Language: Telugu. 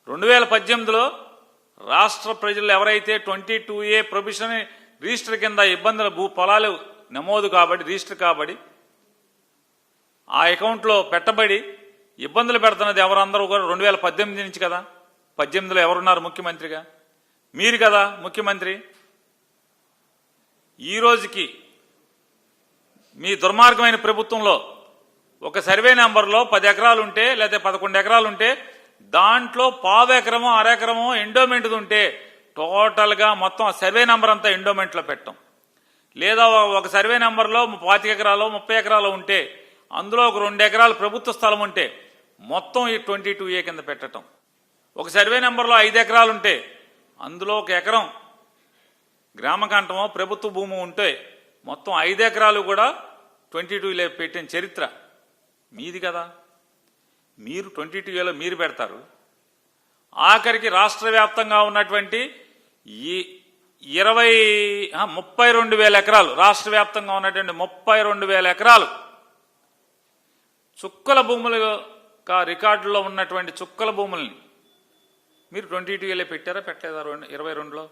2018లో రాష్ట్ర ప్రజలు ఎవరైతే 22A ప్రొవిజన్ రిజిస్టర్ కింద ఇబ్బందుల పొలాలు నమోదు కాబట్టి రిజిస్టర్ కాబడి ఆ అకౌంట్లో పెట్టబడి ఇబ్బందులు పెడుతున్నది ఎవరందరూ కూడా 2018 నుంచి కదా. 18లో ఎవరున్నారు ముఖ్యమంత్రిగా? మీరు కదా ముఖ్యమంత్రి. ఈ రోజుకి మీ దుర్మార్గమైన ప్రభుత్వంలో ఒక సర్వే నెంబర్లో 10 ఎకరాలు ఉంటే లేదా 11 ఎకరాలు ఉంటే దాంట్లో పావు ఎకరమో అరెకరమో ఎండోమెంట్ ఉంటే టోటల్గా మొత్తం సర్వే నెంబర్ అంతా ఎండోమెంట్లో పెట్టడం. లేదా ఒక సర్వే నెంబర్లో 25 ఎకరాలు 30 ఎకరాలు ఉంటే అందులో ఒక 2 ఎకరాలు ప్రభుత్వ స్థలం ఉంటే మొత్తం ఈ 22A కింద పెట్టడం. ఒక సర్వే నెంబర్లో 5 ఎకరాలు ఉంటే అందులో 1 ఎకరం గ్రామకంఠమో ప్రభుత్వ భూమి ఉంటే మొత్తం 5 ఎకరాలు కూడా 22A పెట్టిన చరిత్ర మీది కదా. మీరు 22Aలో మీరు పెడతారు. ఆఖరికి రాష్ట్ర వ్యాప్తంగా ఉన్నటువంటి ఈ 32,000 ఎకరాలు రాష్ట్ర వ్యాప్తంగా ఉన్నటువంటి 32,000 ఎకరాలు చుక్కల భూములు రికార్డులో ఉన్నటువంటి చుక్కల భూముల్ని మీరు 22Aలో పెట్టారా పెట్టలేదా 22లో?